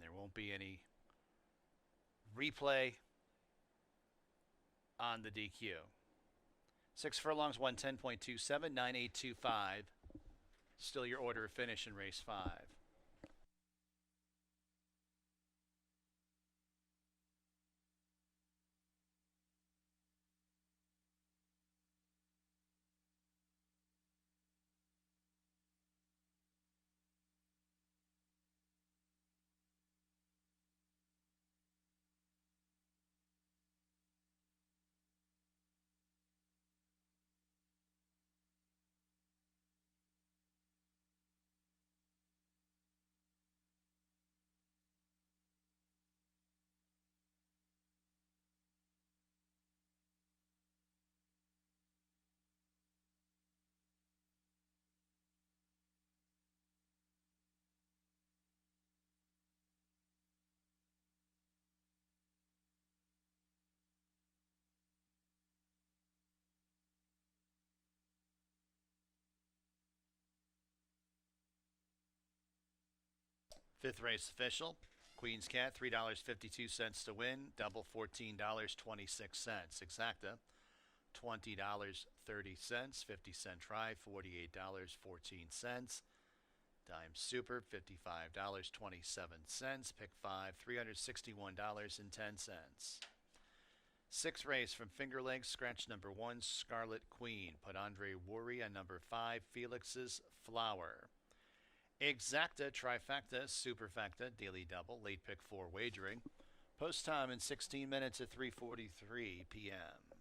there won't be any replay on the DQ. 6 furlongs, 110.27, 9825. Still your order of finish in race 5. Fifth race official. Queen's Cat, $3.52 to win. Double, $14.26. Exacta, $20.30. 50-cent try, $48.14. Dime Super, $55.27. Pick 5, $361.10. Sixth race from Finger Lakes, scratch number 1, Scarlet Queen. Put Andre Worry on number 5, Felix's Flower. Exacta, trifecta, superfecta, daily double, late pick 4 wagering. Post time in 16 minutes at 3:43 p.m.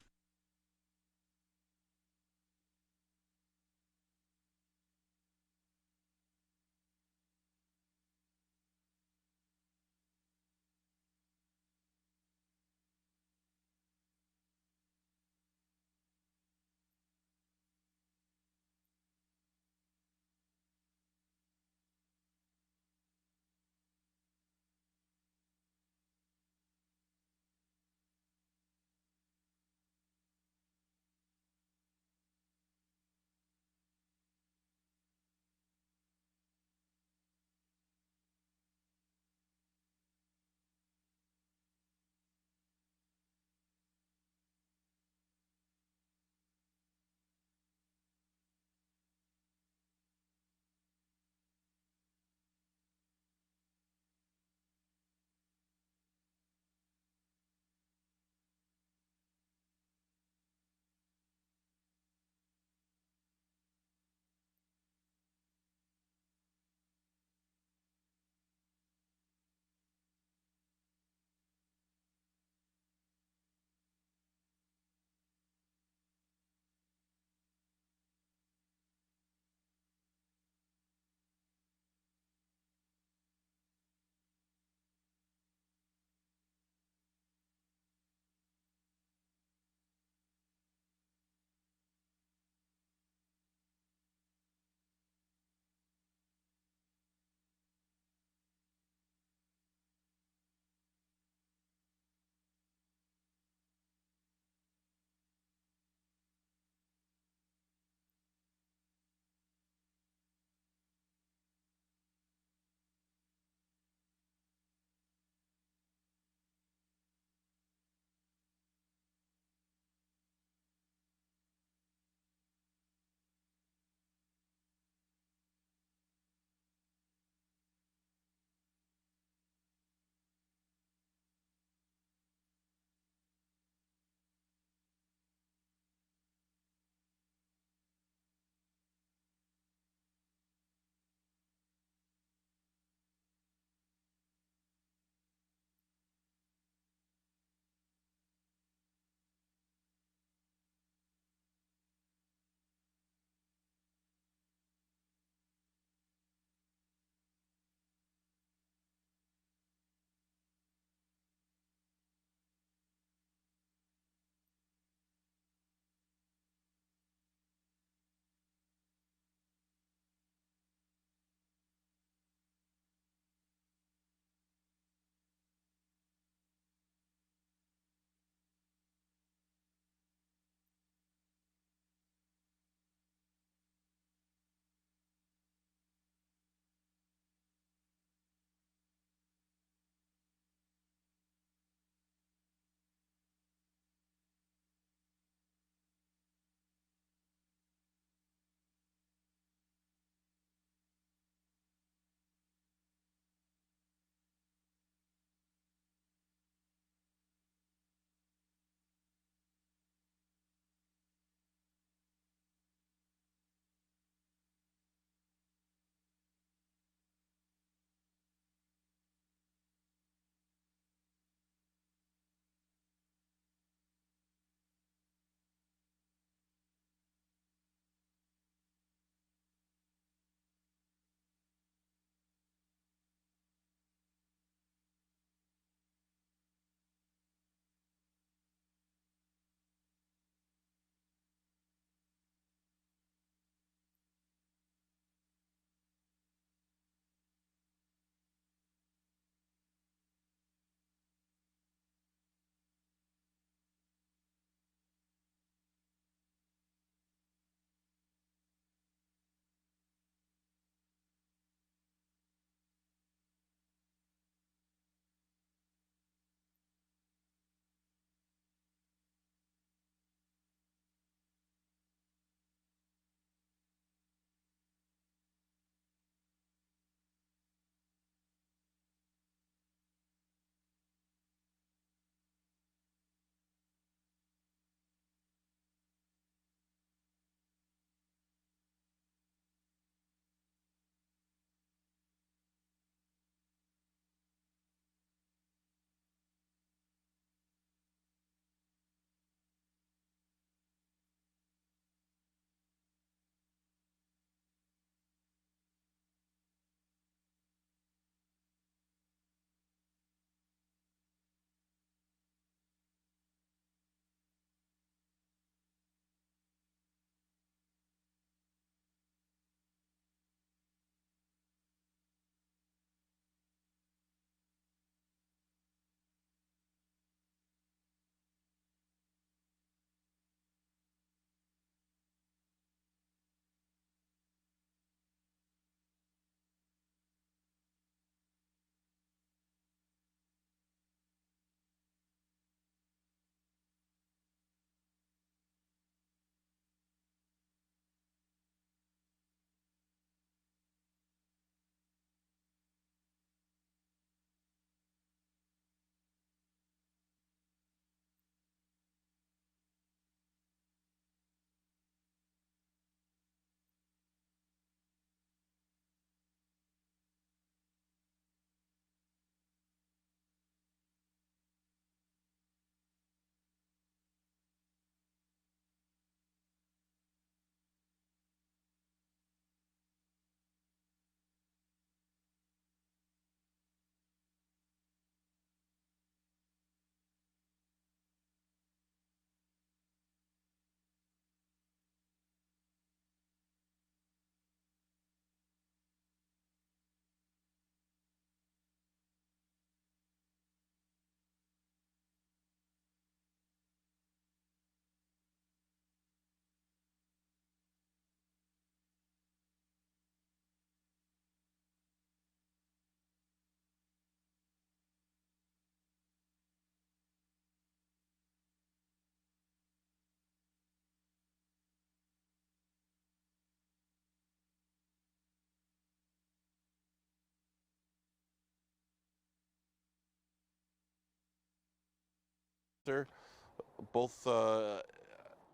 Both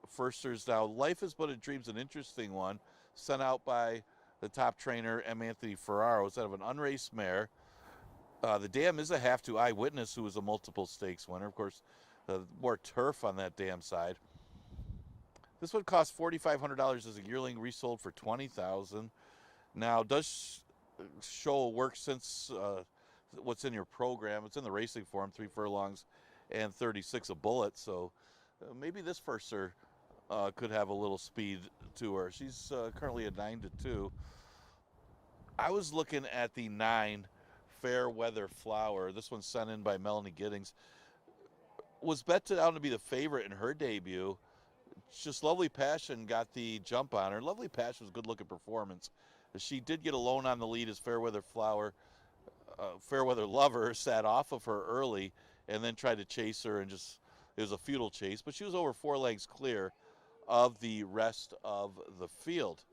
firsters now. Life is But a Dream's an interesting one, sent out by the top trainer M. Anthony Ferraro. It's out of an unraced mare. The dam is a half to Eyewitness, who was a multiple stakes winner. Of course, more turf on that dam side. This one cost $4,500 as a yearling, resold for $20,000. Now, does show work since what's in your program. It's in the racing form, 3 furlongs and 36 a bullet. So maybe this firster could have a little speed to her. She's currently a 9-2. I was looking at the 9 Fair Weather Flower. This one's sent in by Melanie Giddings. Was bet down to be the favorite in her debut. Just Lovely Passion got the jump on her. Lovely Passion was a good-looking performance. She did get alone on the lead as Fairweather Flower. Fairweather Lover sat off of her early and then tried to chase her, and just it was a futile chase. But she was over 4 legs clear of the rest of the field.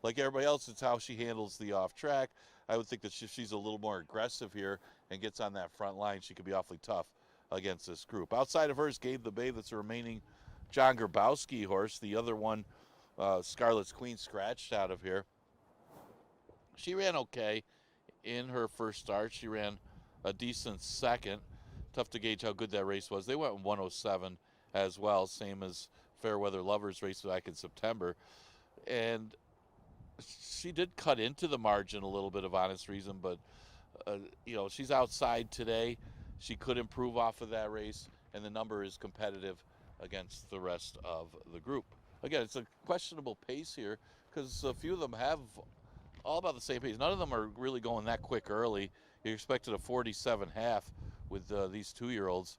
Like everybody else, it's how she handles the off track. I would think that if she's a little more aggressive here and gets on that front line, she could be awfully tough against this group. Outside of hers, Gabe the Babe, that's the remaining John Grabowski horse. The other one, Scarlet's Queen, scratched out of here. She ran okay in her first start. She ran a decent second. Tough to gauge how good that race was. They went in 107 as well, same as Fairweather Lovers race back in September. And she did cut into the margin a little bit, of Honest Reason, but she's outside today. She could improve off of that race, and the number is competitive against the rest of the group. Again, it's a questionable pace here because a few of them have all about the same pace. None of them are really going that quick early. You expected a 47.5 with these 2-year-olds.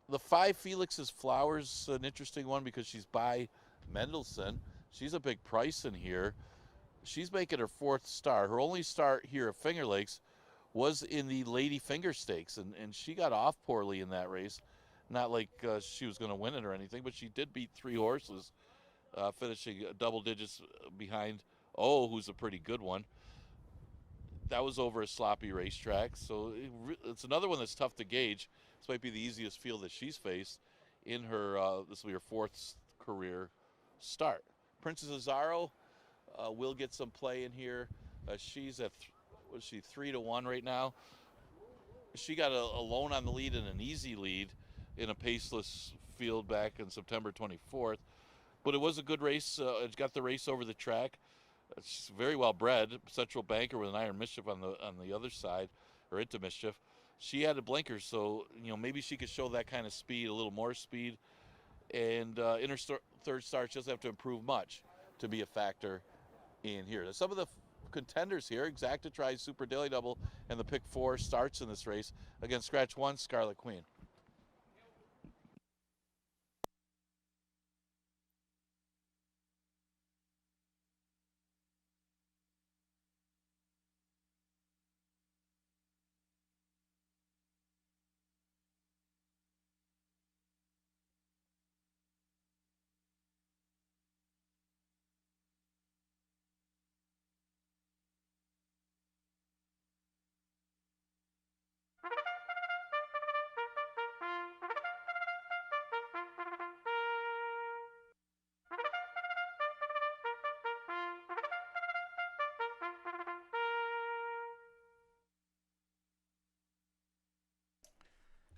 The 5 Felix's Flowers, an interesting one because she's by Mendelssohn. She's a big price in here. She's making her 4th start. Her only start here at Finger Lakes was in the Lady Finger Stakes, and she got off poorly in that race. Not like she was going to win it or anything, but she did beat 3 horses, finishing double digits behind who's a pretty good one. That was over a sloppy racetrack, so it's another one that's tough to gauge. This might be the easiest field that she's faced in her, this will be her 4th career start. Princess Azaro will get some play in here. She's at, 3-1 right now. She got a lone on the lead and an easy lead in a paceless field back on September 24th. But it was a good race. It got the race over the track. She's very well bred. Central Banker with an Iron Mischief on the other side, or into Mischief. She had a blinker, so maybe she could show that kind of speed, a little more speed. And in her third start, she doesn't have to improve much to be a factor in here. Some of the contenders here: Exacta tries Super Daily Double, and the pick 4 starts in this race against Scratch 1, Scarlet Queen.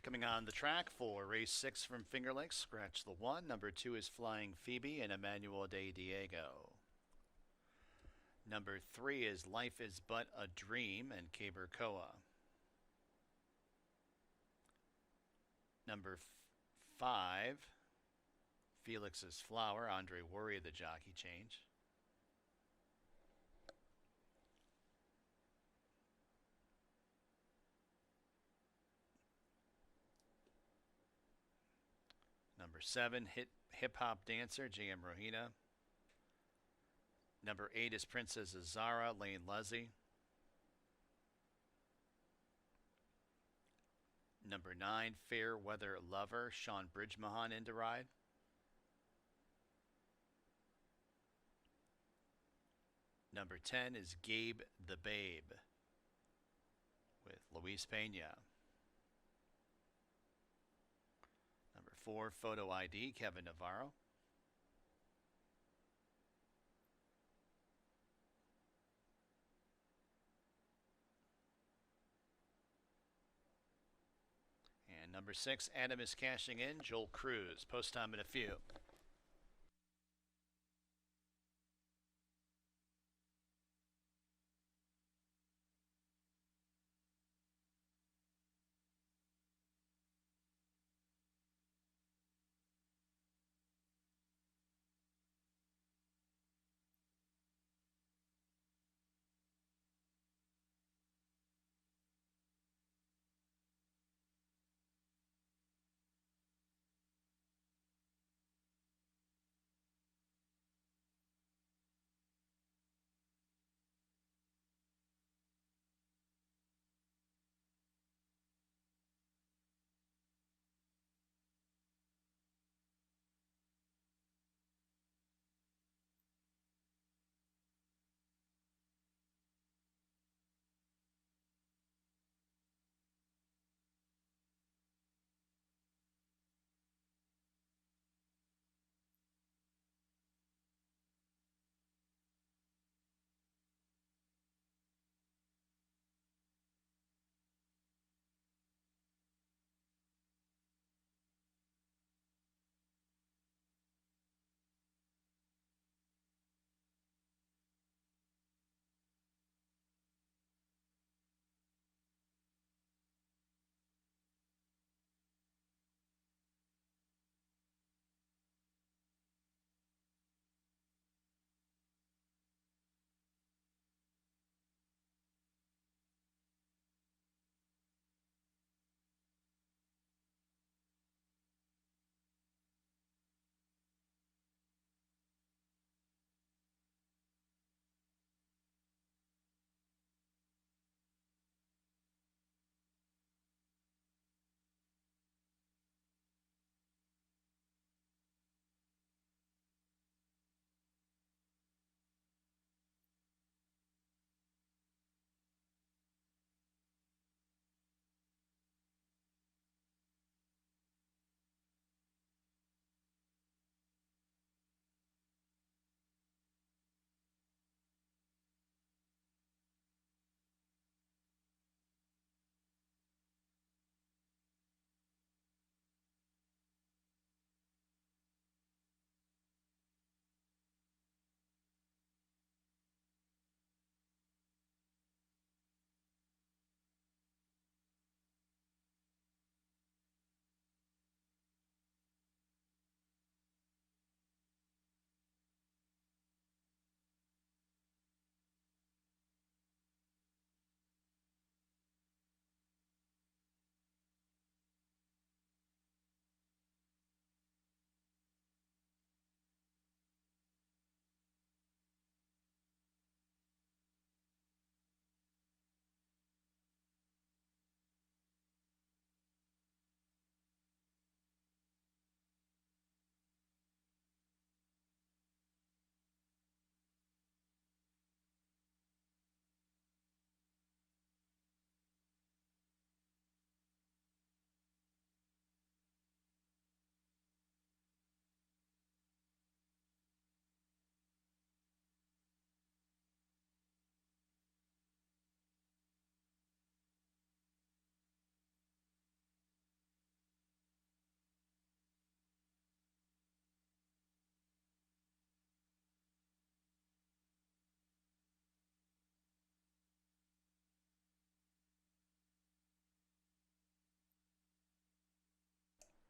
Coming on the track for race 6 from Finger Lakes, scratch the 1. Number 2 is Flying Phoebe and Emmanuel de Diego. Number 3 is Life is But a Dream and Caber Coa. Number 5, Felix's Flower, Andre Worry, the jockey change. Number 7, Hip Hop Dancer, J.M. Rohina. Number 8 is Princess Azara, Lane Luzzy. Number 9, Fair Weather Lover, Sean Bridgemahan into ride. Number 10 is Gabe the Babe with Luis Pena. 4, photo ID, Kevin Navarro. And number 6, Adam is cashing in, Joel Cruz. Post time in a few.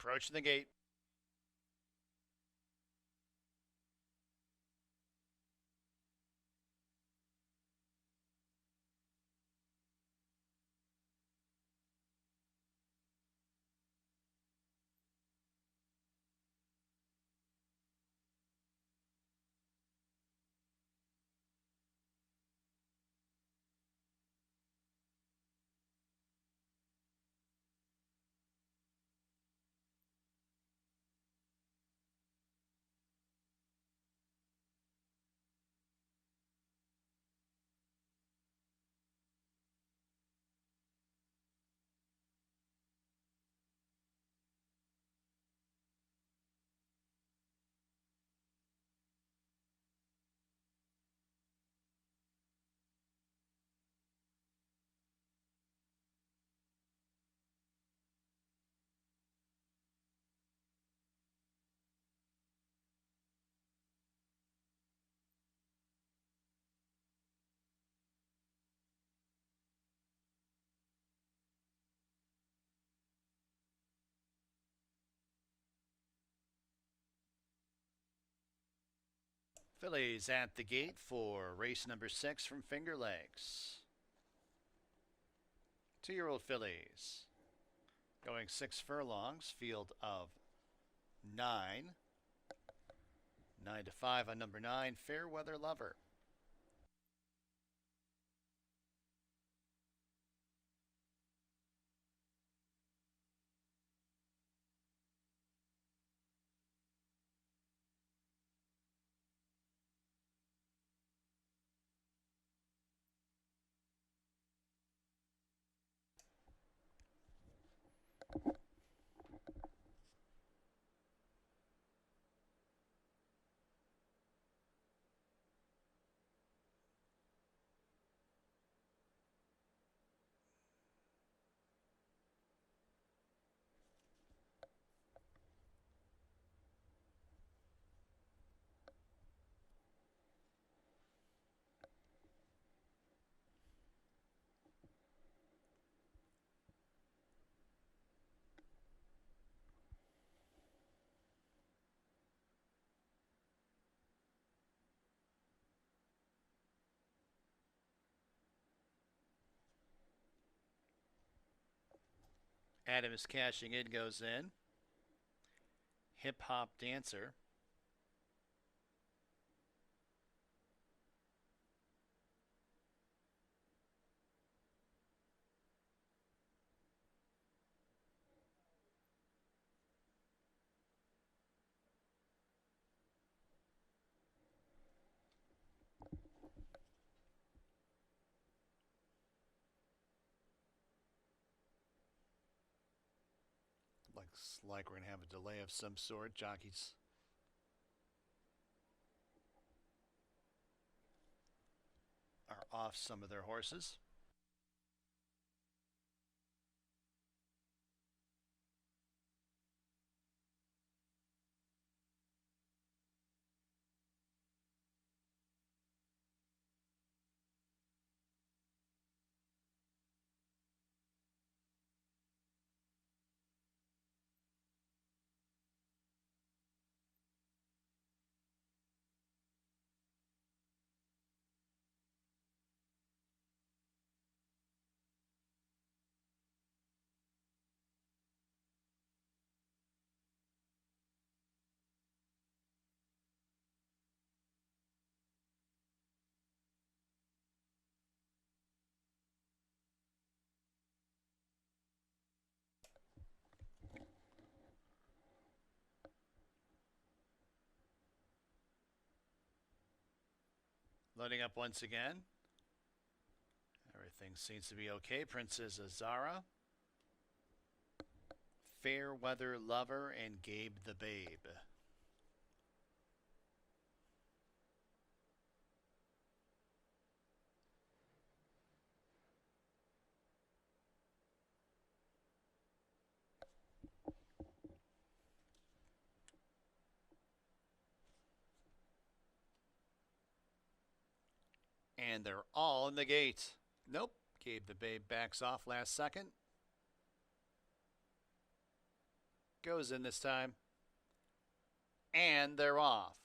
Approaching the gate. Fillies at the gate for race number 6 from Finger Lakes. 2-year-old fillies. Going 6 furlongs, field of 9. 9 to 5 on number 9, Fairweather Lover. Adam is cashing in, goes in. Hip Hop Dancer. Looks like we're going to have a delay of some sort. Jockeys are off some of their horses. Loading up once again. Everything seems to be okay. Princess Azara, Fairweather Lover, and Gabe the Babe. And they're all in the gate. Nope. Gabe the Babe backs off last second. Goes in this time. And they're off.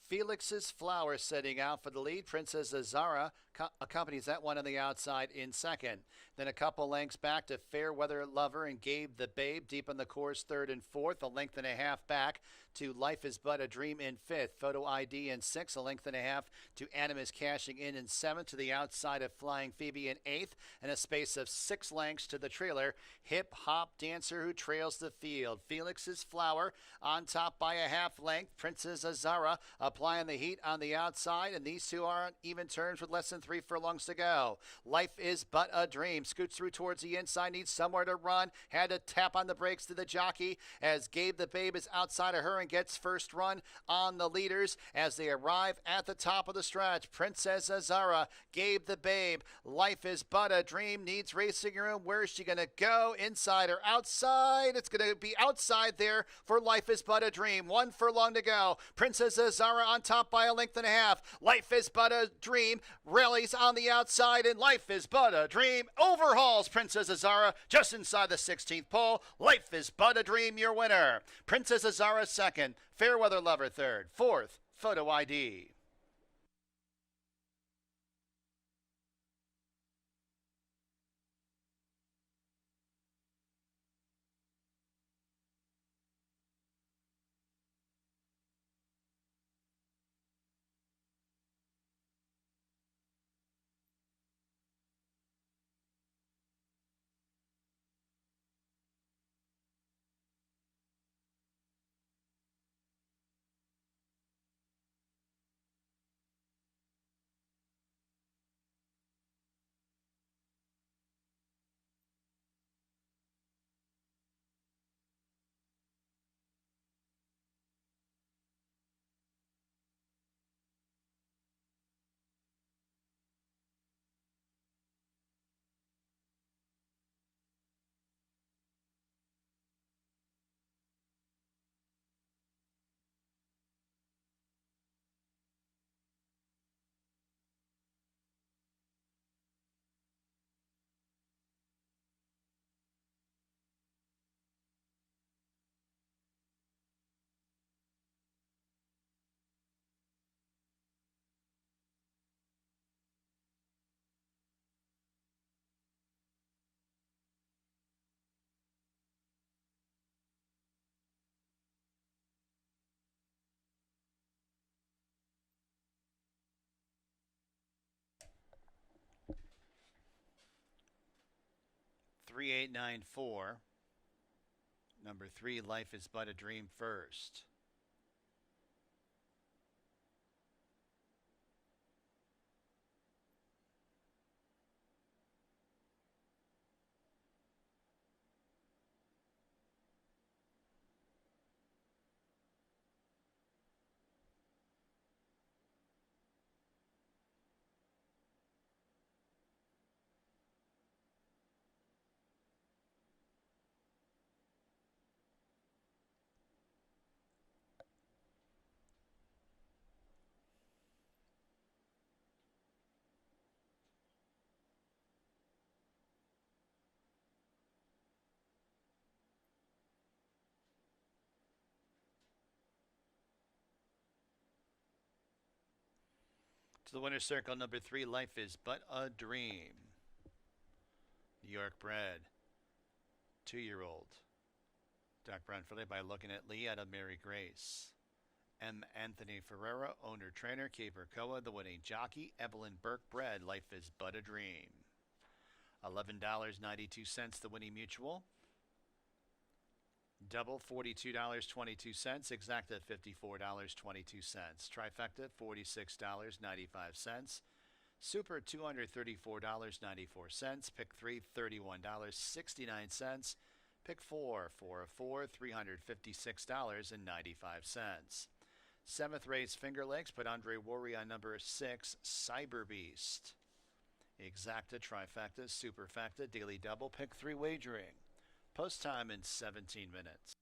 Felix's Flower setting out for the lead. Princess Azara accompanies that one on the outside in second. Then a couple lengths back to Fairweather Lover and Gabe the Babe deep on the course, third and fourth. A length and a half back to Life is But a Dream in fifth. Photo ID in sixth. A length and a half to Animus cashing in seventh. To the outside of Flying Phoebe in eighth. And a space of 6 lengths to the trailer. Hip Hop Dancer, who trails the field. Felix's Flower on top by a half length. Princess Azara applying the heat on the outside, and these two are on even terms with less than 3 furlongs to go. Life is But a Dream scoots through towards the inside, needs somewhere to run, had to tap on the brakes to the jockey as Gabe the Babe is outside of her and gets first run on the leaders as they arrive at the top of the stretch. Princess Azara, Gabe the Babe, Life is But a Dream needs racing room. Where is she going to go? Inside or outside? It's going to be outside there for Life is But a Dream. 1 furlong to go. Princess Azara on top by a length and a half. Life is But a Dream rallies on the outside, and Life is But a Dream overhauls Princess Azara just inside the 16th pole. Life is But a Dream, your winner. Princess Azara second. Fairweather Lover third. Fourth, Photo ID. Three eight nine four. Number 3, Life is But a Dream first. To the winner's circle, number 3, Life is But a Dream. New York bred, 2-year-old. Dark brown filly by Looking at Lee out of Mary Grace. M. Anthony Ferreira, owner trainer, Caper Coa, the winning jockey. Evelyn Burke bred, Life is But a Dream. $11.92, the winning mutual. Double, $42.22. Exacta, $54.22. Trifecta, $46.95. Super, $234.94. Pick 3, $31.69. Pick 4, 4 of 4, $356.95. Seventh race, Finger Lakes, put Andre Worry on number 6, Cyber Beast. Exacta, trifecta, superfecta, daily double, pick 3 wagering. Post time in 17 minutes.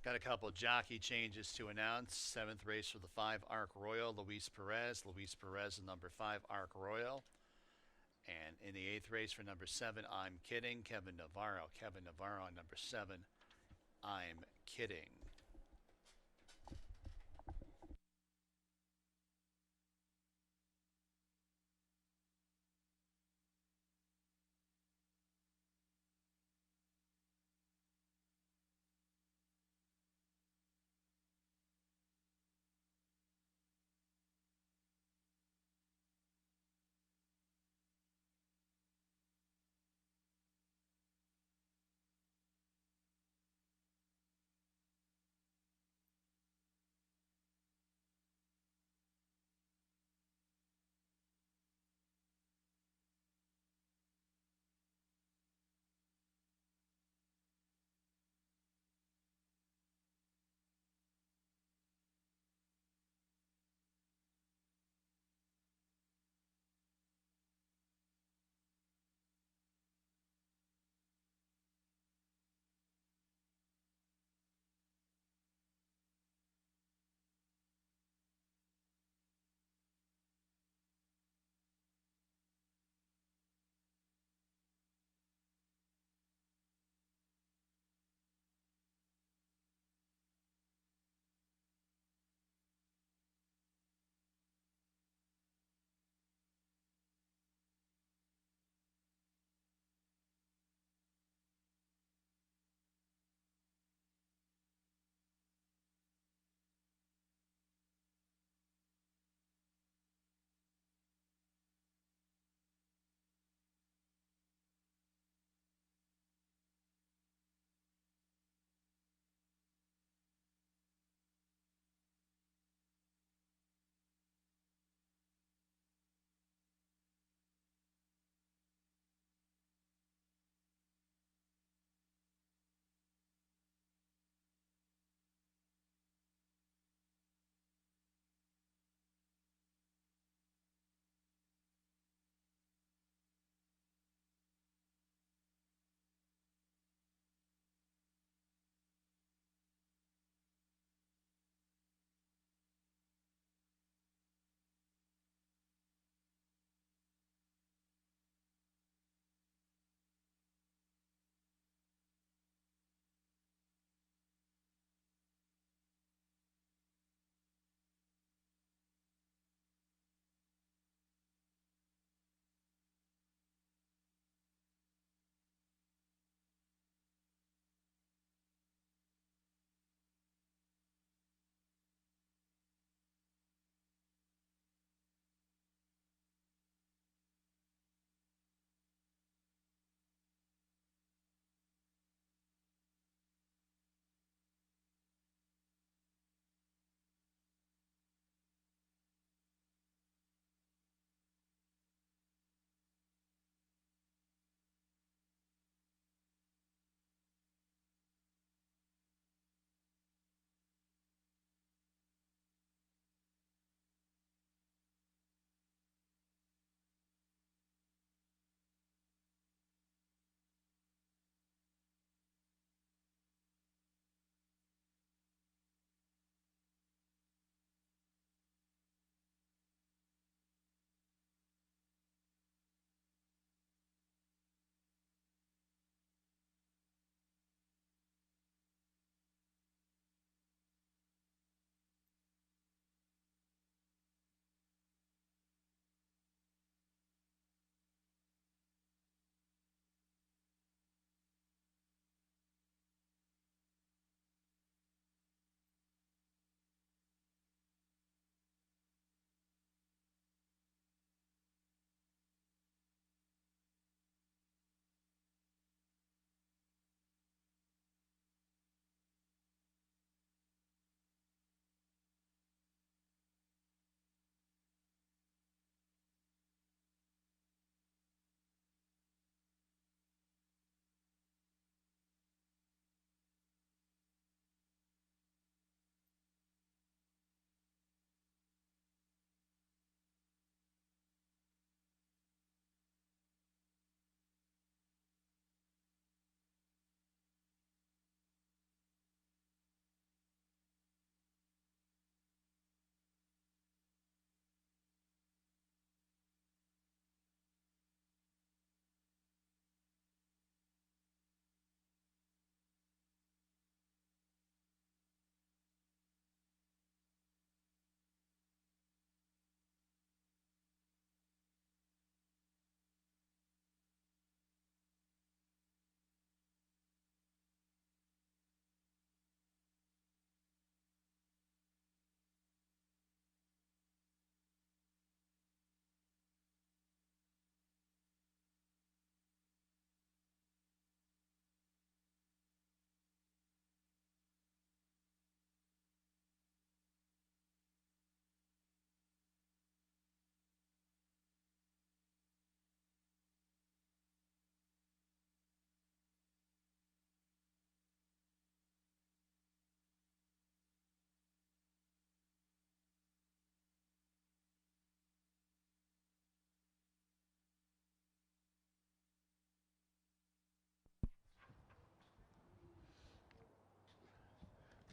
Got a couple jockey changes to announce. Seventh race for the 5 Arc Royal, Luis Perez. Luis Perez and number 5 Arc Royal. And in the eighth race for number 7, I'm Kidding, Kevin Navarro. Kevin Navarro on number 7, I'm Kidding.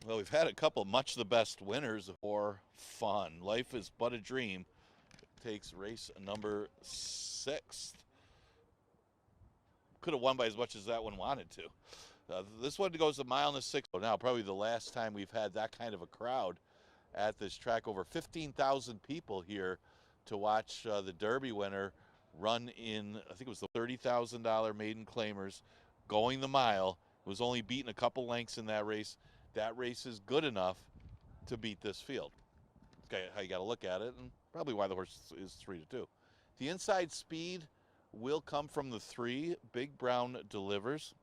Well, we've had a couple much the best winners for fun. Life is but a dream. Takes race number 6. Could have won by as much as that one wanted to. This one goes a mile and a 6. Now, probably the last time we've had that kind of a crowd at this track. Over 15,000 people here to watch the Derby winner run in, I think it was the $30,000 maiden claimers, going the mile. It was only beaten a couple lengths in that race. That race is good enough to beat this field. Okay, how you got to look at it, and probably why the horse is 3-2. The inside speed will come from the 3. Big Brown Delivers.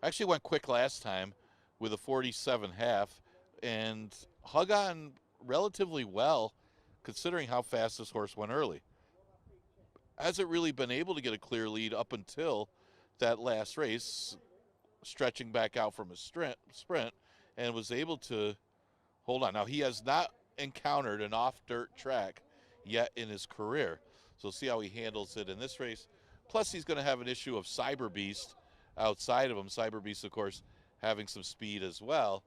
Actually went quick last time with a 47.5 and hung on relatively well considering how fast this horse went early. Hasn't really been able to get a clear lead up until that last race, stretching back out from a sprint, and was able to hold on. Now, he has not encountered an off-dirt track yet in his career, so we'll see how he handles it in this race. Plus, he's going to have an issue of Cyber Beast outside of him. Cyber Beast, of course, having some speed as well.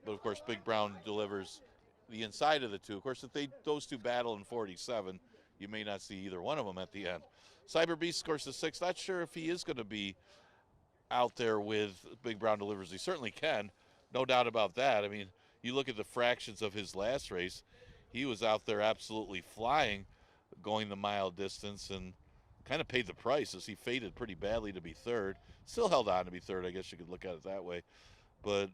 But, of course, Big Brown Delivers the inside of the 2. Of course, if those 2 battle in 47, you may not see either one of them at the end. Cyber Beast, of course, the 6. Not sure if he is going to be out there with Big Brown Delivers. He certainly can. No doubt about that. I mean, you look at the fractions of his last race, he was out there absolutely flying, going the mile distance, and kind of paid the price as he faded pretty badly to be 3rd. Still held on to be 3rd, I guess you could look at it that way. But,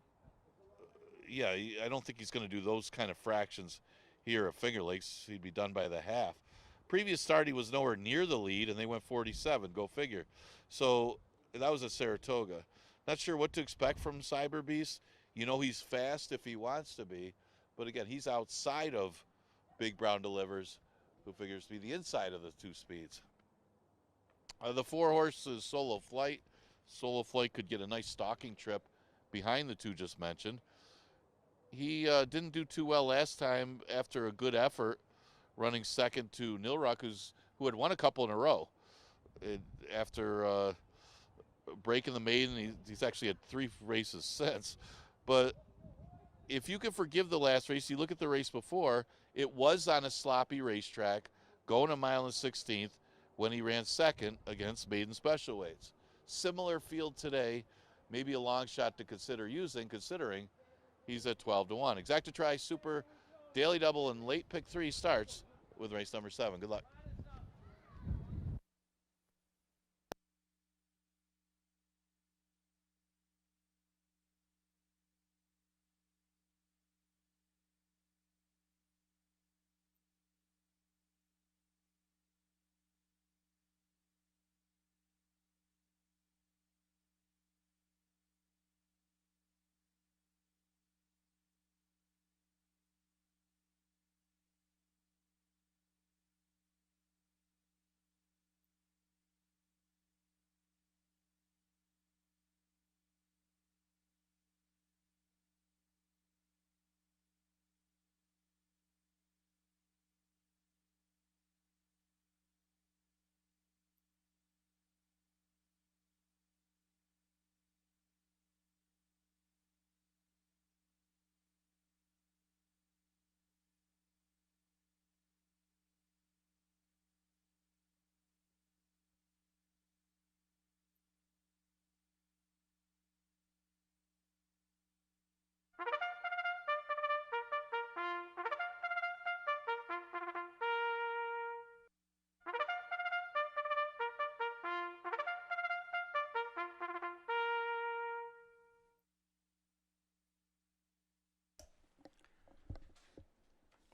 yeah, I don't think he's going to do those kind of fractions here at Finger Lakes. He'd be done by the half. Previous start, he was nowhere near the lead, and they went 47. Go figure. So that was at Saratoga. Not sure what to expect from Cyber Beast. You know he's fast if he wants to be. But, again, he's outside of Big Brown Delivers, who figures to be the inside of the 2 speeds. The 4 horses, Solo Flight. Solo Flight could get a nice stalking trip behind the 2 just mentioned. He didn't do too well last time after a good effort, running second to Nilrock, who had won a couple in a row. After breaking the maiden, he's actually had 3 races since. But if you can forgive the last race, you look at the race before, it was on a sloppy racetrack, going a mile and 16th, when he ran second against maiden special weights. Similar field today, maybe a long shot to consider using, considering he's at 12-1. Exacta Tri, Super, Daily Double, and Late Pick 3 starts with race number 7. Good luck.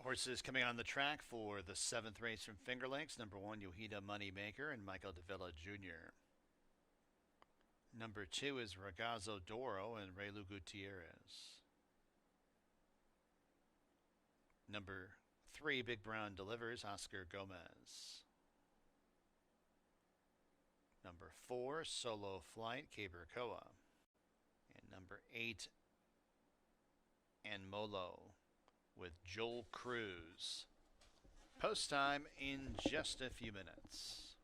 Horses coming on the track for the 7th race from Finger Lakes. Number 1, Yohida Moneymaker and Michael Davila Jr. Number 2 is Ragazzo Doro and Raylu Gutierrez. Number 3, Big Brown Delivers, Oscar Gomez. Number 4, Solo Flight, Caber Koa. And number 8, and Molo with Joel Cruz. Post time in just a few minutes.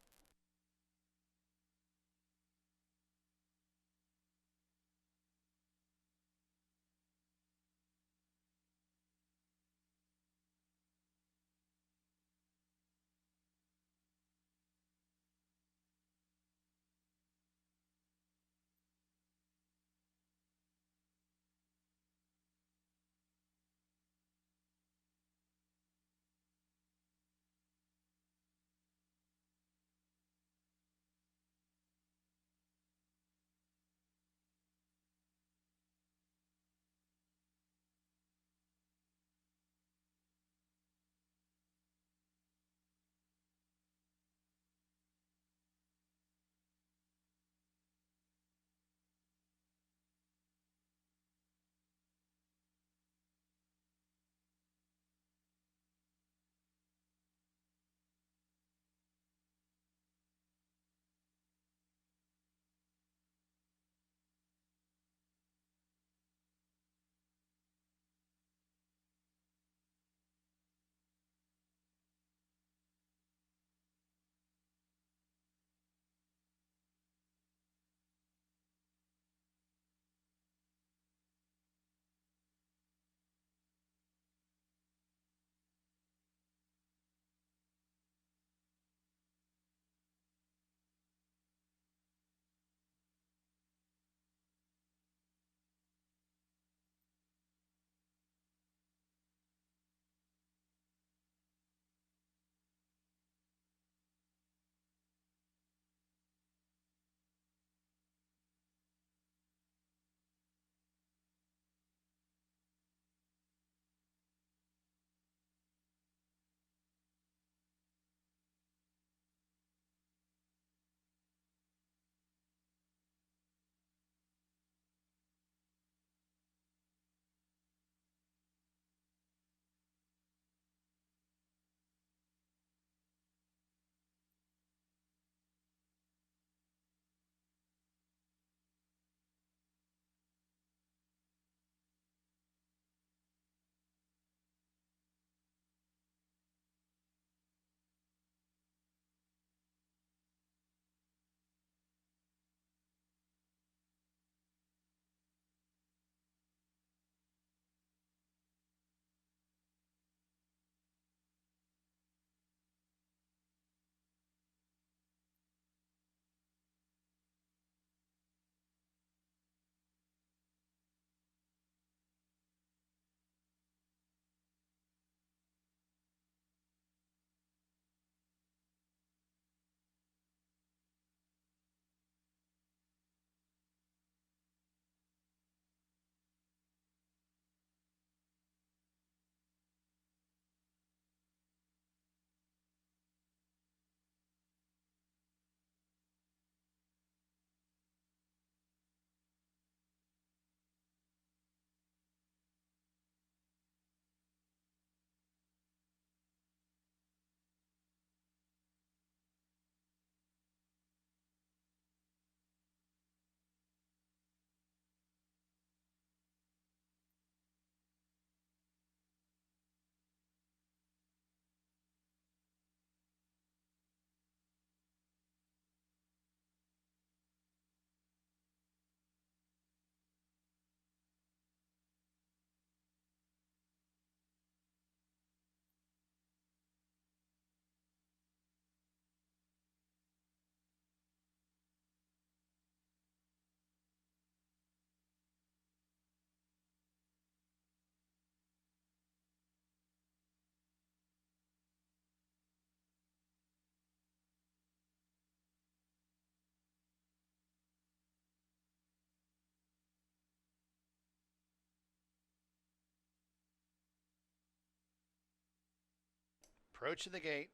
Approaching the gate.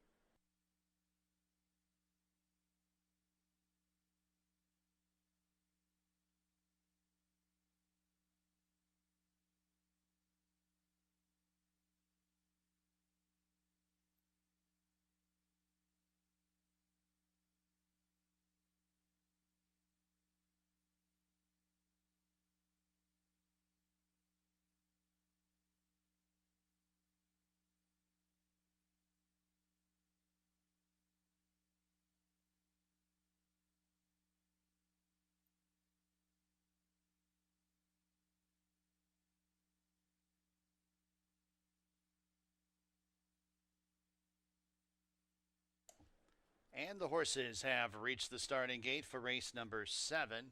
And the horses have reached the starting gate for race number 7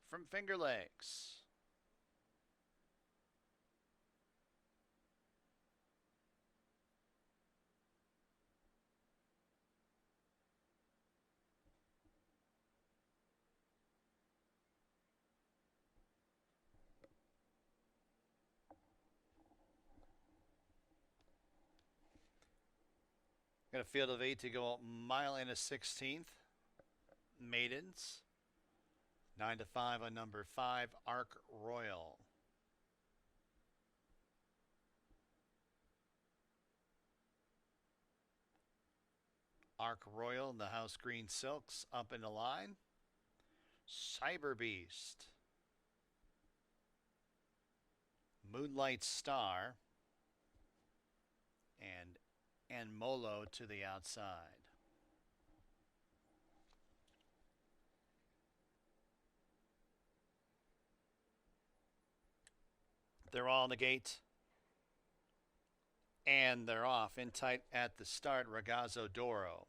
from Finger Lakes. Got a field of 8 to go, mile and a 16th. Maidens. 9 to 5 on number 5, Arc Royal. Arc Royal in the house green silks up in the line. Cyber Beast. Moonlight Star. And Molo to the outside. They're all in the gate. And they're off in tight at the start. Ragazzo Doro.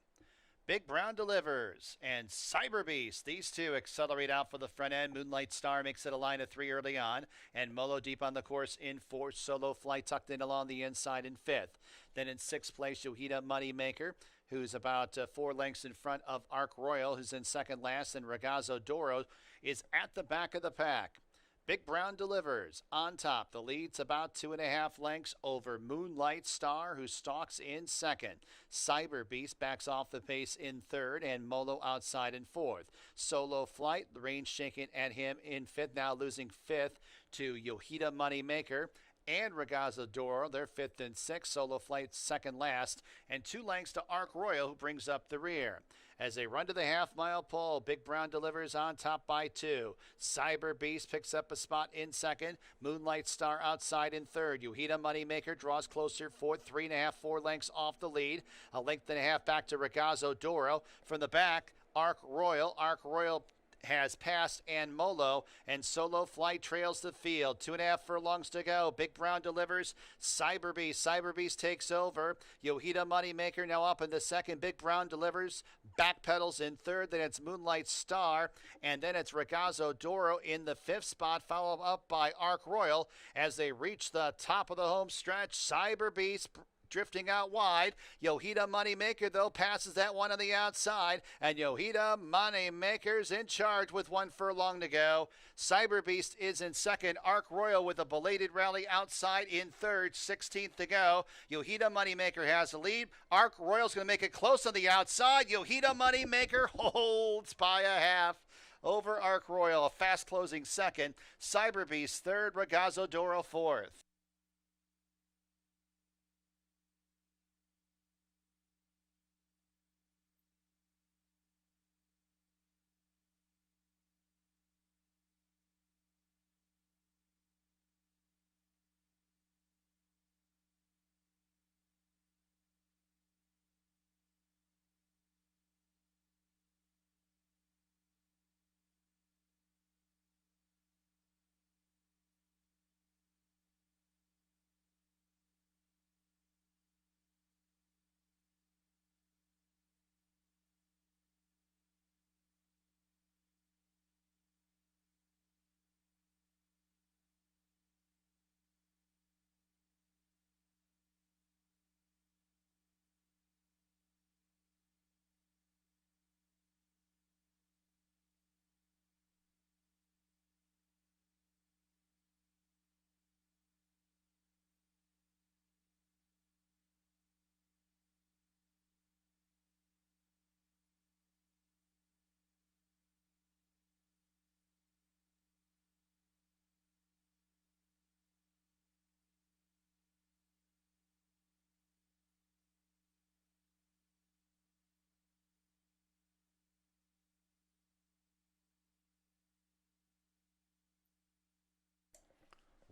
Big Brown delivers, and Cyber Beast. These two accelerate out for the front end. Moonlight Star makes it a line of 3 early on, and Molo deep on the course in 4th. Solo Flight tucked in along the inside in 5th. Then in 6th place, Yohida Moneymaker, who's about 4 lengths in front of Arc Royal, who's in 2nd last, and Ragazzo Doro is at the back of the pack. Big Brown delivers on top. The lead's about 2.5 lengths over Moonlight Star, who stalks in 2nd. Cyber Beast backs off the pace in 3rd, and Molo outside in 4th. Solo Flight, the range shaking at him in 5th, now losing 5th to Yohida Moneymaker and Ragazzo Doro. They're 5th and 6th. Solo Flight 2nd last, and 2 lengths to Arc Royal, who brings up the rear. As they run to the half-mile pole, Big Brown delivers on top by 2. Cyber Beast picks up a spot in 2nd. Moonlight Star outside in 3rd. Yohida Moneymaker draws closer, 4th, 3.5, 4 lengths off the lead. A length and a half back to Ragazzo Doro. From the back, Arc Royal. Arc Royal has passed and Molo, and Solo Flight trails the field. 2.5 furlongs to go. Big Brown delivers. Cyber Beast. Cyber Beast takes over. Yohida Moneymaker now up in the 2nd. Big Brown delivers. Backpedals in 3rd. Then it's Moonlight Star. And then it's Ragazzo Doro in the 5th spot, followed up by Arc Royal as they reach the top of the home stretch. Cyber Beast drifting out wide. Yohida Moneymaker, though, passes that one on the outside, and Yohida Moneymaker's in charge with 1 furlong to go. Cyber Beast is in 2nd. Arc Royal with a belated rally outside in 3rd. 16th to go. Yohida Moneymaker has the lead. Arc Royal's going to make it close on the outside. Yohida Moneymaker holds by a half over Arc Royal. A fast closing 2nd. Cyber Beast 3rd. Ragazzo Doro 4th.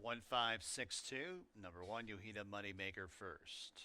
1562. Number one, you heat a moneymaker first.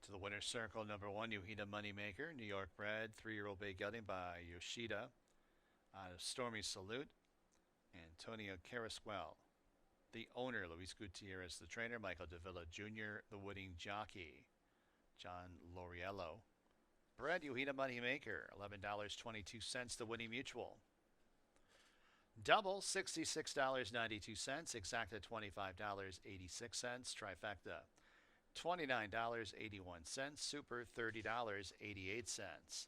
To the winner's circle, number one, you heat a moneymaker. New York bred, 3-year-old bay gelding by Yoshida out of Stormy Salute, Antonio Carrasquel. The owner, Luis Gutierrez, the trainer, Michael Davila Jr., the winning jockey, John Loriello. Bred, you heat a moneymaker, $11.22, the winning mutual. Double, $66.92, exacta $25.86, trifecta, $29.81, super $30.88.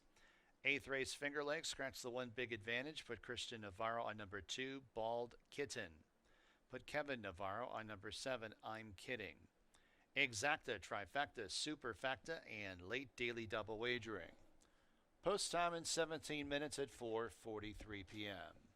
Eighth race, Finger Lakes, scratch the one big advantage, put Christian Navarro on number 2, Bald Kitten. Put Kevin Navarro on number 7, I'm Kidding. Exacta, trifecta, superfecta, and late daily double wagering. Post time in 17 minutes at 4:43 p.m.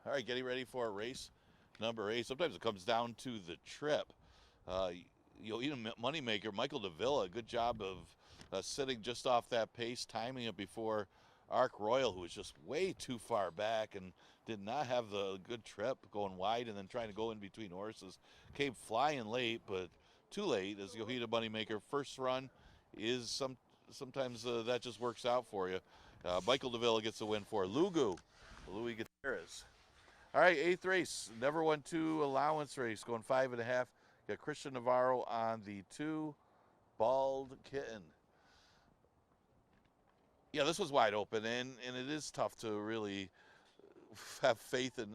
All right, getting ready for race number 8. Sometimes it comes down to the trip. You'll eat a moneymaker. Michael Davila, good job of sitting just off that pace, timing it before Arc Royal, who was just way too far back and did not have the good trip, going wide and then trying to go in between horses. Came flying late, but too late as Yohida Moneymaker. First run is sometimes that just works out for you. Michael Davila gets the win for Lugu, Louis Gutierrez. All right, 8th race, never won 2 allowance race, going 5.5. Got Christian Navarro on the 2, Bald Kitten. Yeah, this was wide open, and it is tough to really have faith in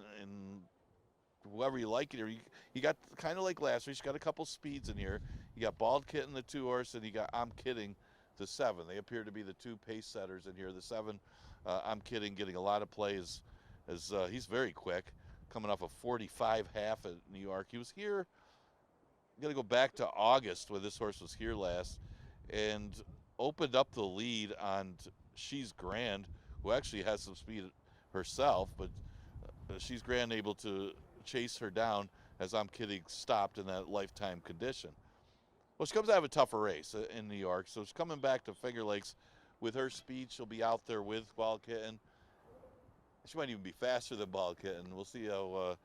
whoever you like here. You got kind of like last race, you got a couple speeds in here. You got Bald Kitten, the 2 horse, and you got I'm Kidding, the 7. They appear to be the 2 pace setters in here. The 7, I'm Kidding, getting a lot of plays as he's very quick, coming off a 45 half at New York. He was here, got to go back to August when this horse was here last, and opened up the lead on She's Grand, who actually has some speed herself, but She's Grand able to chase her down as I'm Kidding stopped in that lifetime condition. Well, she comes out of a tougher race in New York, so she's coming back to Finger Lakes with her speed. She'll be out there with Bald Kitten. She might even be faster than Bald Kitten. We'll see how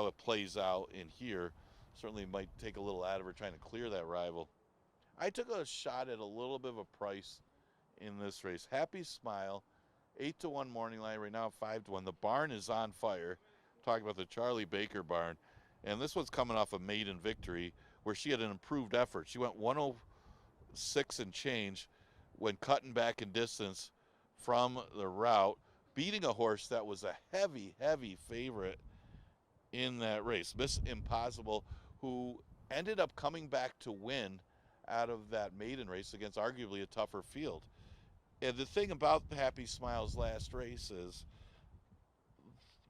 it plays out in here. Certainly might take a little out of her trying to clear that rival. I took a shot at a little bit of a price in this race. Happy Smile, 8-1 morning line right now, 5-1. The barn is on fire. Talking about the Charlie Baker barn. And this one's coming off a maiden victory where she had an improved effort. She went 106 and change when cutting back in distance from the route, beating a horse that was a heavy, heavy favorite in that race, Miss Impossible, who ended up coming back to win out of that maiden race against arguably a tougher field. And the thing about Happy Smile's last race is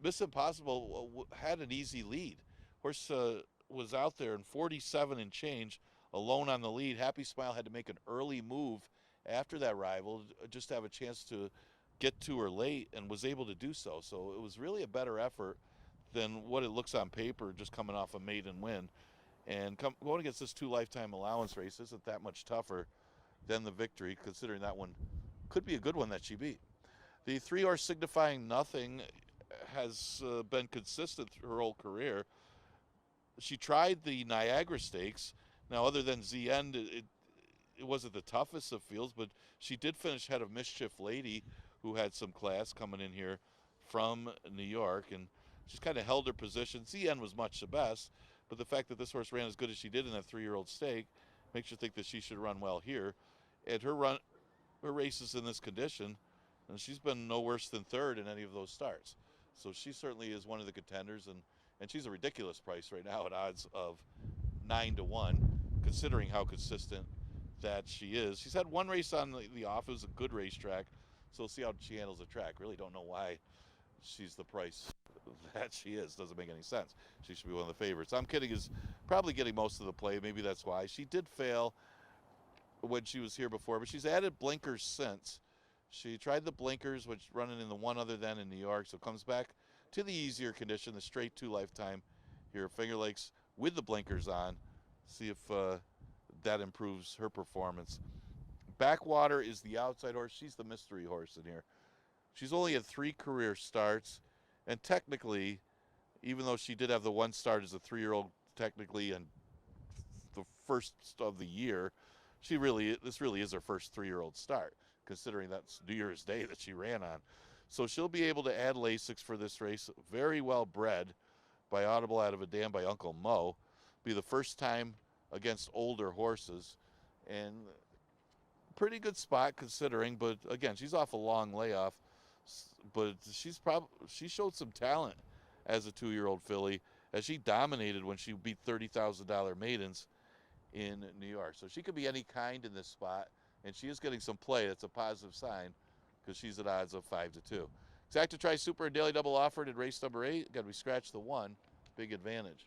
Miss Impossible had an easy lead. Horse was out there in 47 and change, alone on the lead. Happy Smile had to make an early move after that rival just to have a chance to get to her late, and was able to do so. So it was really a better effort than what it looks on paper, just coming off a maiden win. And going against this 2 lifetime allowance race isn't that much tougher than the victory, considering that one could be a good one that she beat. The 3 horse Signifying Nothing has been consistent through her whole career. She tried the Niagara Stakes. Now, other than Z-End, it wasn't the toughest of fields, but she did finish ahead of Mischief Lady, who had some class coming in here from New York, and she's kind of held her position. Z-End was much the best, but the fact that this horse ran as good as she did in that 3-year-old stake makes you think that she should run well here. And her races in this condition, and she's been no worse than 3rd in any of those starts. So she certainly is one of the contenders, and she's a ridiculous price right now at odds of 9-1, considering how consistent that she is. She's had 1 race on the off. It was a good racetrack, so we'll see how she handles the track. Really don't know why she's the price that she is. Doesn't make any sense. She should be one of the favorites. I'm Kidding is probably getting most of the play. Maybe that's why. She did fail when she was here before, but she's added blinkers since. She tried the blinkers, which running in the one other than in New York, so comes back to the easier condition, the straight 2 lifetime here at Finger Lakes with the blinkers on. See if that improves her performance. Backwater is the outside horse. She's the mystery horse in here. She's only had 3 career starts, and technically, even though she did have the 1 start as a 3-year-old, technically, and the first of the year, this really is her first 3-year-old start, considering that's New Year's Day that she ran on. So she'll be able to add Lasix for this race. Very well bred by Audible out of a dam by Uncle Mo. Be the first time against older horses, and pretty good spot considering, but again, she's off a long layoff, but she showed some talent as a 2-year-old filly, as she dominated when she beat $30,000 maidens in New York. So she could be any kind in this spot, and she is getting some play. That's a positive sign, because she's at odds of 5-2. Exacta Tri Super and Daily Double offered in race number 8. Got to be scratched the 1. Big advantage.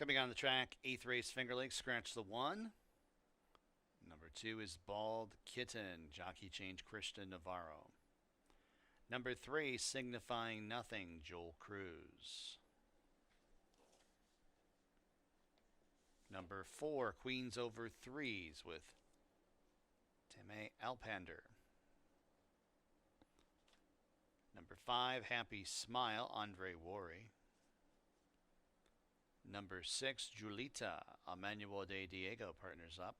Coming on the track, 8th race, Finger Lakes, scratch the 1. Number 2 is Bald Kitten, jockey change Christian Navarro. Number 3, Signifying Nothing, Joel Cruz. Number 4, Queens Over Threes with Teme Alpander. Number 5, Happy Smile, Andre Worry. Number 6, Julita, Emmanuel de Diego partners up.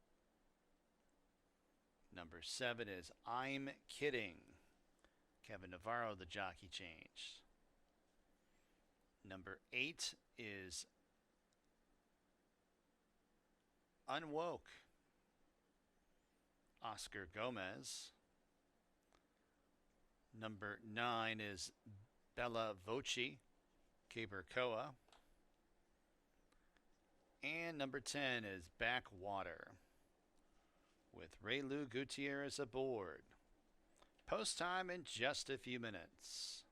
Number 7 is I'm Kidding, Kevin Navarro, the jockey changed. Number 8 is Unwoke, Oscar Gomez. Number 9 is Bella Voce, Cabercoa. And number 10 is Backwater, with Raylu Gutierrez aboard. Post time in just a few minutes.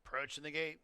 Approaching the gate.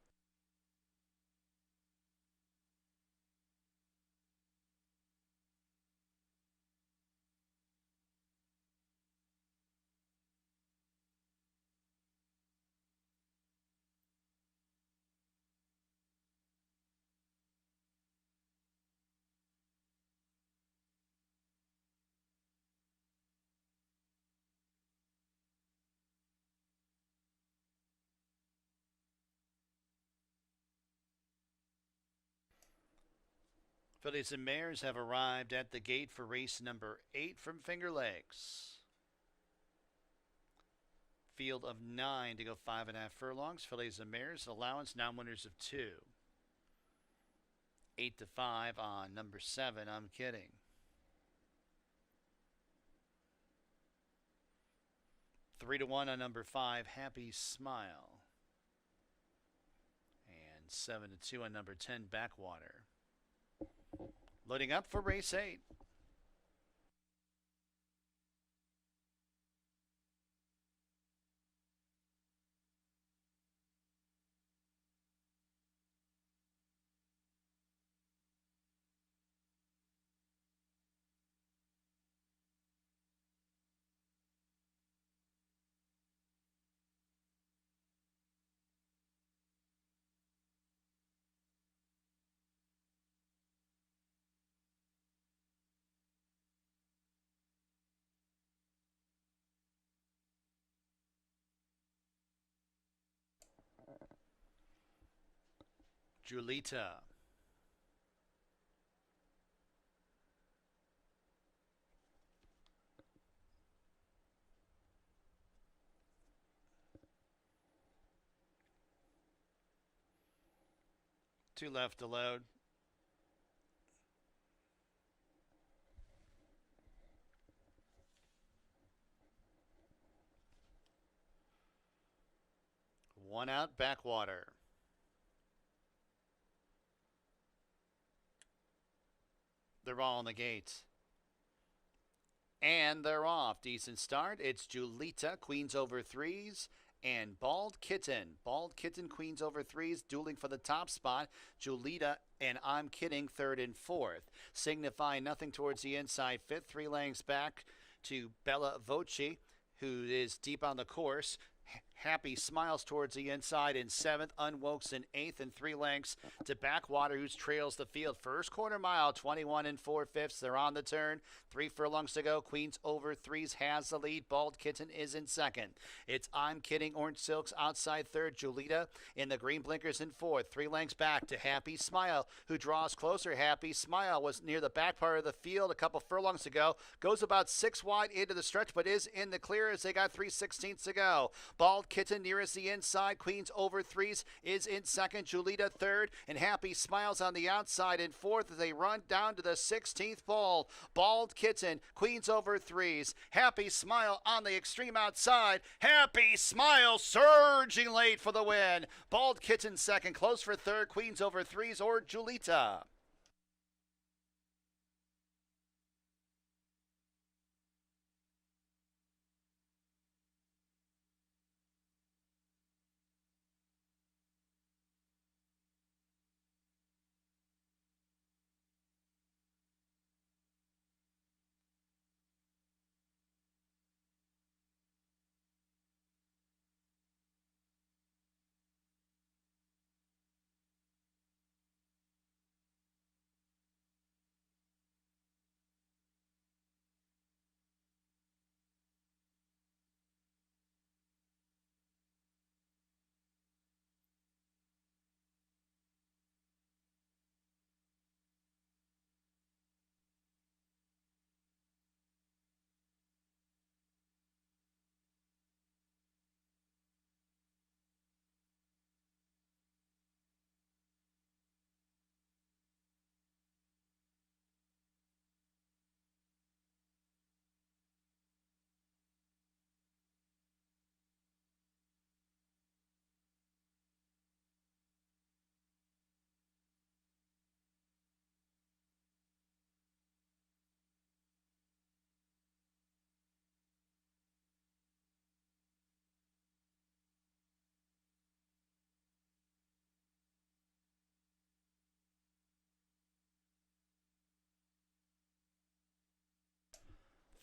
Fillies and mares have arrived at the gate for race number 8 from Finger Lakes. Field of 9 to go 5.5 furlongs. Fillies and mares, allowance, now winners of 2. 8 to 5 on number 7, I'm kidding. 3 to 1 on number 5, Happy Smile. And 7 to 2 on number 10, Backwater. Loading up for race 8. Julita. Two left to load. One out, Backwater. They're all on the gates. And they're off. Decent start. It's Julita, Queens over 3s, and Bald Kitten. Bald Kitten, Queens over 3s, dueling for the top spot. Julita and I'm Kidding, 3rd and 4th. Signify Nothing towards the inside, 5th. 3 lengths back to Bella Voce, who is deep on the course. Happy Smiles towards the inside in 7th. Unwokes in 8th, and 3 lengths to Backwater, who trails the field. First quarter mile, 21 and 4/5. They're on the turn. 3 furlongs to go. Queens over 3s has the lead. Bald Kitten is in 2nd. It's I'm Kidding, Orange Silks outside 3rd. Julita in the green blinkers in 4th. 3 lengths back to Happy Smile, who draws closer. Happy Smile was near the back part of the field a couple furlongs ago. Goes about 6 wide into the stretch, but is in the clear as they got 3/16 to go. Bald Kitten nearest the inside. Queens over 3s is in 2nd. Julita 3rd, and Happy Smiles on the outside in 4th as they run down to the 16th pole. Bald Kitten, Queens over 3s. Happy Smile on the extreme outside. Happy Smile surging late for the win. Bald Kitten 2nd, close for 3rd. Queens over 3s or Julita.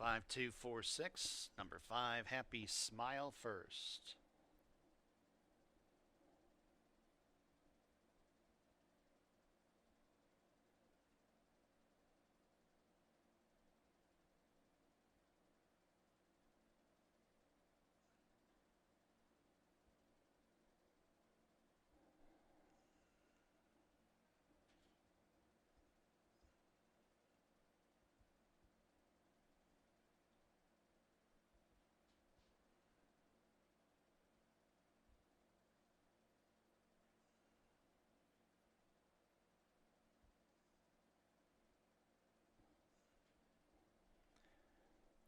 5246, number 5, Happy Smile first.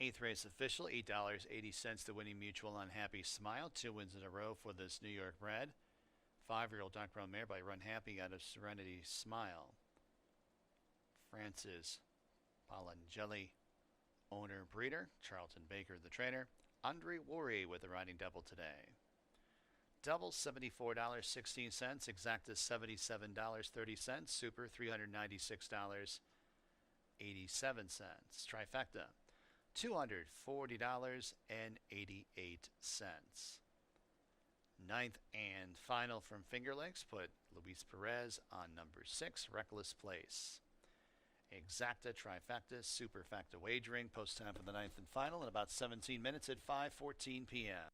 Eighth race official, $8.80 to Winning Mutual on Happy Smile. 2 wins in a row for this New York bred. 5-year-old Dark Brown mare by Run Happy out of Serenity Smile. Francis Palangeli, owner breeder. Charlton Baker, the trainer. Andre Worry with the riding double today. Double $74.16. Exacta $77.30. Super $396.87. Trifecta $240.88. Ninth and final from Finger Lakes put Luis Perez on number 6, Reckless Place. Exacta, trifecta, superfacta wagering. Post time for the ninth and final in about 17 minutes at 5:14 p.m.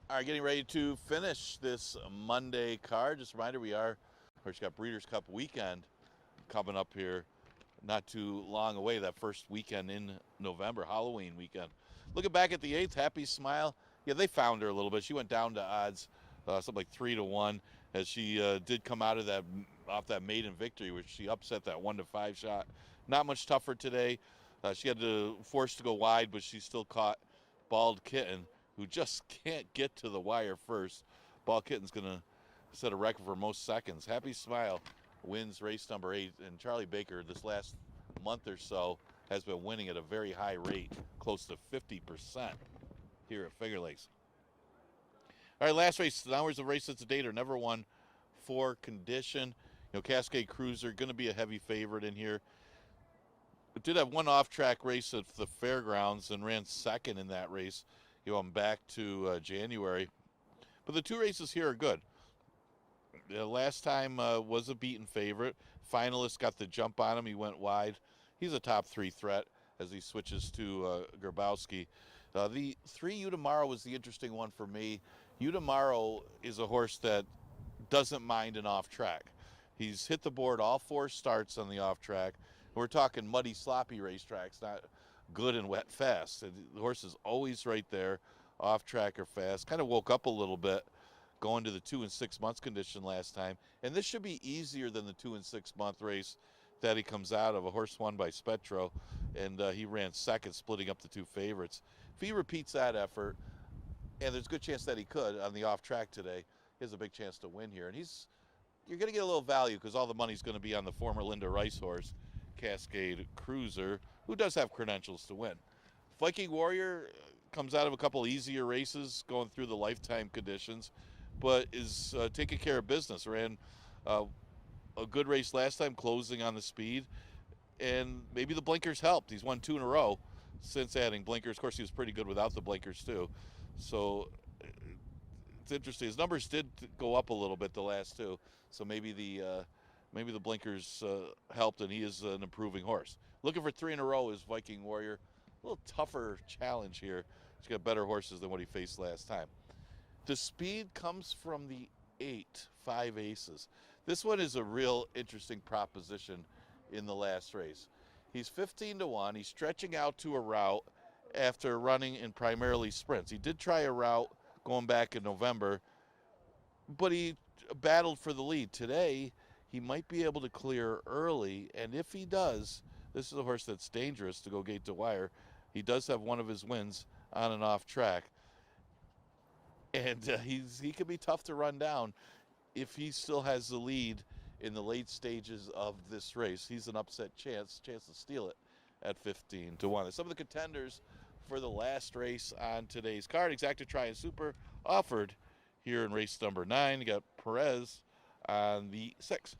All right, getting ready to finish this Monday card. Just a reminder, we got Breeders' Cup weekend coming up here not too long away, that first weekend in November, Halloween weekend. Looking back at the 8th, Happy Smile. Yeah, they found her a little bit. She went down to odds, something like 3-1, as she did come out of off that maiden victory, which she upset that 1-5 shot. Not much tougher today. She had to force to go wide, but she still caught Bald Kitten, who just can't get to the wire first. Bald Kitten's going to set a record for most seconds. Happy Smile wins race number 8, and Charlie Baker this last month or so has been winning at a very high rate, close to 50% here at Finger Lakes. All right, last race. Now where's the race that's a date or never won for condition. Cascade Cruiser going to be a heavy favorite in here. It did have one off-track race at the fairgrounds and ran second in that race. I'm back to January. But the two races here are good. Last time was a beaten favorite. Finalist got the jump on him. He went wide. He's a top 3 threat as he switches to Grabowski. The 3 Utamaro was the interesting one for me. Utamaro is a horse that doesn't mind an off-track. He's hit the board all 4 starts on the off-track. We're talking muddy, sloppy racetracks, not good and wet fast. The horse is always right there, off-track or fast. Kind of woke up a little bit going to the 2 and 6 months condition last time. And this should be easier than the 2 and 6 month race that he comes out of. A horse won by Spetro, and he ran second, splitting up the 2 favorites. If he repeats that effort, and there's a good chance that he could on the off track today, he has a big chance to win here. And you're going to get a little value because all the money's going to be on the former Linda Rice horse, Cascade Cruiser, who does have credentials to win. Viking Warrior comes out of a couple easier races going through the lifetime conditions, but is taking care of business. Ran a good race last time, closing on the speed, and maybe the blinkers helped. He's won 2 in a row since adding blinkers. Of course, he was pretty good without the blinkers too. So it's interesting. His numbers did go up a little bit the last 2, so maybe the blinkers helped, and he is an improving horse. Looking for 3 in a row is Viking Warrior. A little tougher challenge here. He's got better horses than what he faced last time. The speed comes from the 8, 5 aces. This one is a real interesting proposition in the last race. He's 15-1. He's stretching out to a route after running in primarily sprints. He did try a route going back in November, but he battled for the lead. Today, he might be able to clear early, and if he does, this is a horse that's dangerous to go gate to wire. He does have one of his wins on and off track, and he can be tough to run down if he still has the lead in the late stages of this race. He's an upset chance to steal it at 15-1. Some of the contenders for the last race on today's card. Exacta Tri and Super offered here in race number 9. You got Perez on the 6.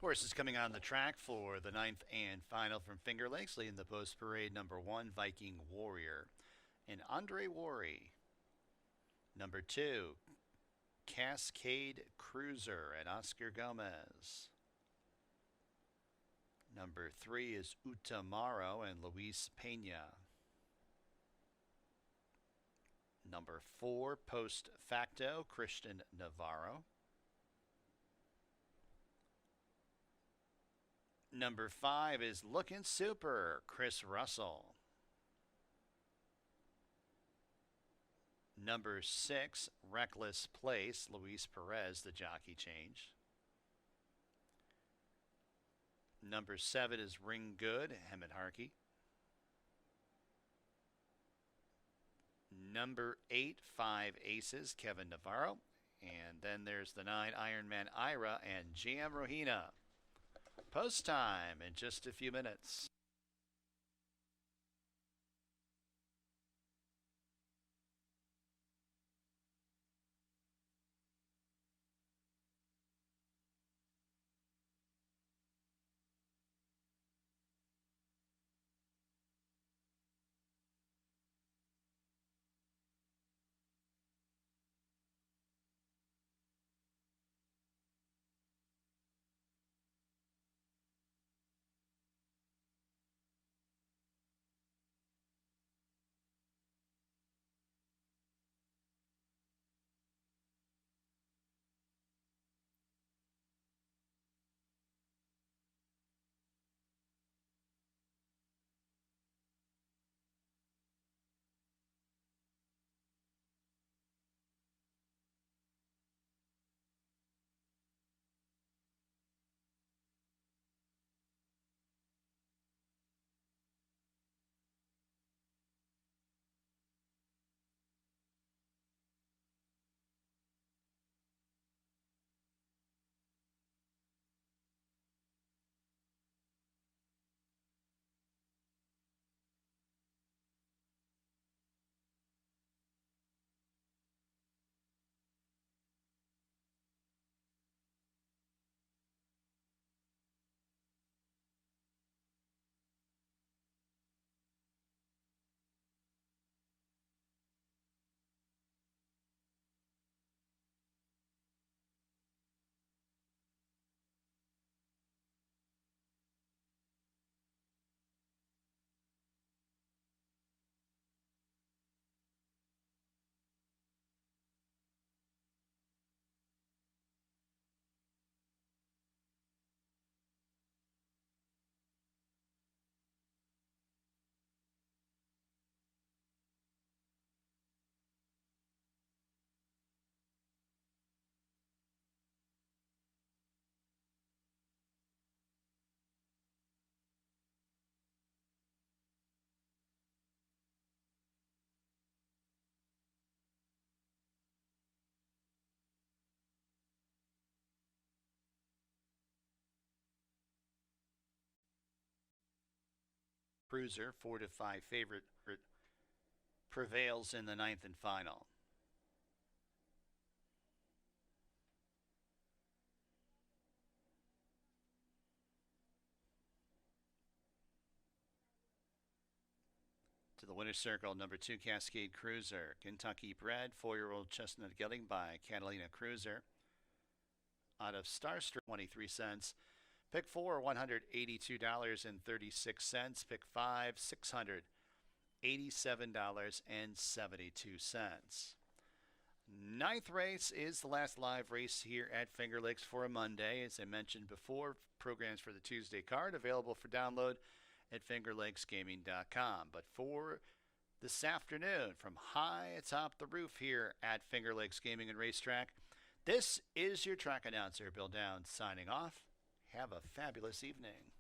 Horses coming on the track for the ninth and final from Finger Lakes, leading the post parade. Number 1, Viking Warrior, and Andre Worry. Number 2, Cascade Cruiser and Oscar Gomez. Number 3 is Utamaro and Luis Pena. Number 4, Post Facto, Christian Navarro. Number 5 is Looking Super, Chris Russell. Number 6, Reckless Place, Luis Perez, the jockey change. Number 7 is Ring Good, Hemet Harkey. Number 8, 5 Aces, Kevin Navarro. And then there's the 9, Ironman Ira and Jam Rohina. Post time in just a few minutes. Cruiser, 4 to 5 favorite, prevails in the ninth and final. To the winner's circle, number 2, Cascade Cruiser. Kentucky bred, 4-year-old chestnut gelding by Catalina Cruiser. Out of Starstruck, 23 cents. Pick 4, $182.36. Pick 5, $687.72. Ninth race is the last live race here at Finger Lakes for a Monday. As I mentioned before, programs for the Tuesday card available for download at fingerlakesgaming.com. But for this afternoon, from high atop the roof here at Finger Lakes Gaming and Racetrack, this is your track announcer, Bill Downs, signing off. Have a fabulous evening.